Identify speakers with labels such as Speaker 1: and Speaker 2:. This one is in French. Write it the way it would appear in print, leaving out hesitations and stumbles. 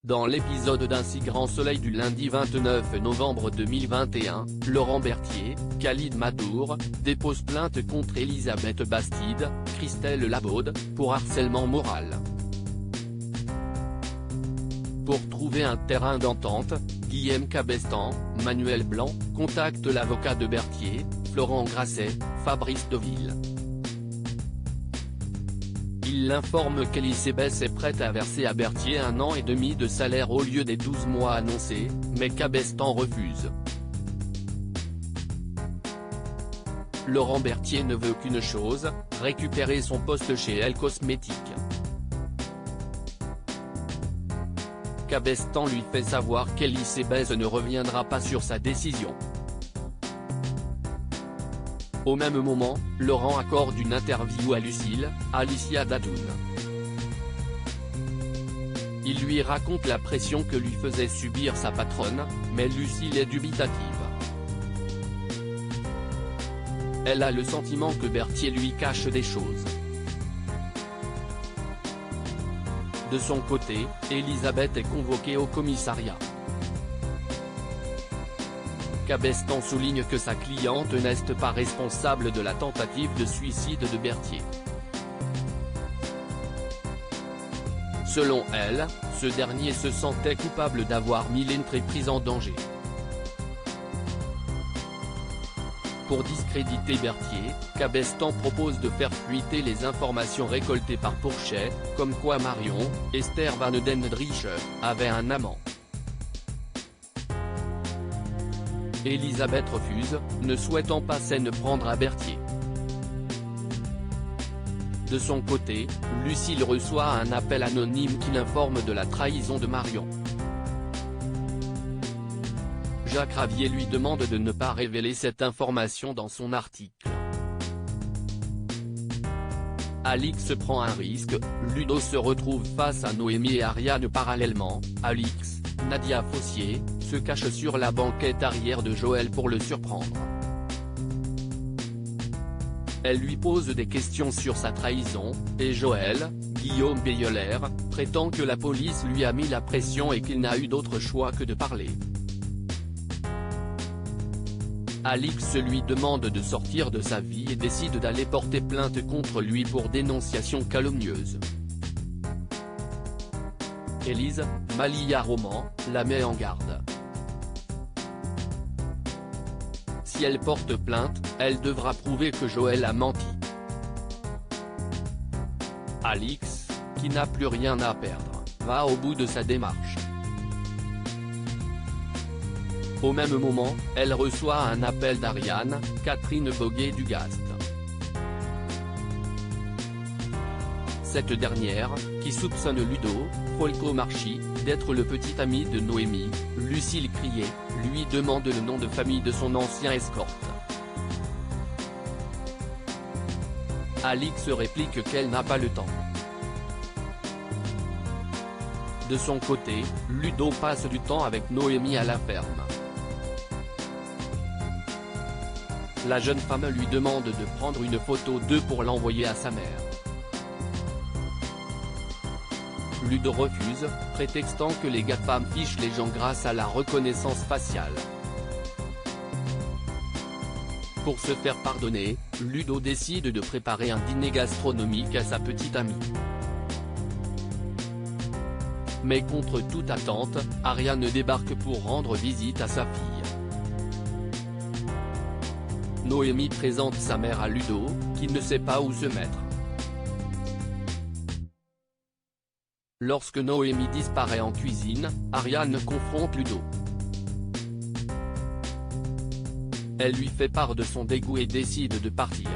Speaker 1: Dans l'épisode d'Un si grand soleil du lundi 29 novembre 2021, Laurent Berthier, Khalid Madour, dépose plainte contre Elisabeth Bastide, Christelle Labaude, pour harcèlement moral. Pour trouver un terrain d'entente, Guillaume Cabestan, Manuel Blanc, contacte l'avocat de Berthier, Florent Grasset, Fabrice Deauville. Il l'informe qu'Elisabeth est prête à verser à Berthier 1 an et demi de salaire au lieu des 12 mois annoncés, mais Cabestan refuse. Laurent Berthier ne veut qu'une chose, récupérer son poste chez Elle Cosmétiques. Cabestan lui fait savoir qu'Elisabeth ne reviendra pas sur sa décision. Au même moment, Laurent accorde une interview à Lucille, Alicia Dadoun. Il lui raconte la pression que lui faisait subir sa patronne, mais Lucille est dubitative. Elle a le sentiment que Berthier lui cache des choses. De son côté, Elisabeth est convoquée au commissariat. Cabestan souligne que sa cliente n'est pas responsable de la tentative de suicide de Berthier. Selon elle, ce dernier se sentait coupable d'avoir mis l'entreprise en danger. Pour discréditer Berthier, Cabestan propose de faire fuiter les informations récoltées par Pourchet, comme quoi Marion, Esther Van Dendriche, avait un amant. Elisabeth refuse, ne souhaitant pas s'en prendre à Berthier. De son côté, Lucille reçoit un appel anonyme qui l'informe de la trahison de Marion. Jacques Ravier lui demande de ne pas révéler cette information dans son article. Alix prend un risque, Ludo se retrouve face à Noémie et Ariane parallèlement, Alix, Nadia Fossier, se cache sur la banquette arrière de Joël pour le surprendre. Elle lui pose des questions sur sa trahison, et Joël, Guillaume Beyeler, prétend que la police lui a mis la pression et qu'il n'a eu d'autre choix que de parler. Alix lui demande de sortir de sa vie et décide d'aller porter plainte contre lui pour dénonciation calomnieuse. Élise, Malia Roman, la met en garde. Si elle porte plainte, elle devra prouver que Joël a menti. Alix, qui n'a plus rien à perdre, va au bout de sa démarche. Au même moment, elle reçoit un appel d'Ariane, Catherine Boguet-Dugast. Cette dernière, qui soupçonne Ludo, Folco Marchi, d'être le petit ami de Noémie, Lucille Crier, lui demande le nom de famille de son ancien escorte. Alix réplique qu'elle n'a pas le temps. De son côté, Ludo passe du temps avec Noémie à la ferme. La jeune femme lui demande de prendre une photo d'eux pour l'envoyer à sa mère. Ludo refuse, prétextant que les GAFAM fichent les gens grâce à la reconnaissance faciale. Pour se faire pardonner, Ludo décide de préparer un dîner gastronomique à sa petite amie. Mais contre toute attente, Ariane débarque pour rendre visite à sa fille. Noémie présente sa mère à Ludo, qui ne sait pas où se mettre. Lorsque Noémie disparaît en cuisine, Ariane confronte Ludo. Elle lui fait part de son dégoût et décide de partir.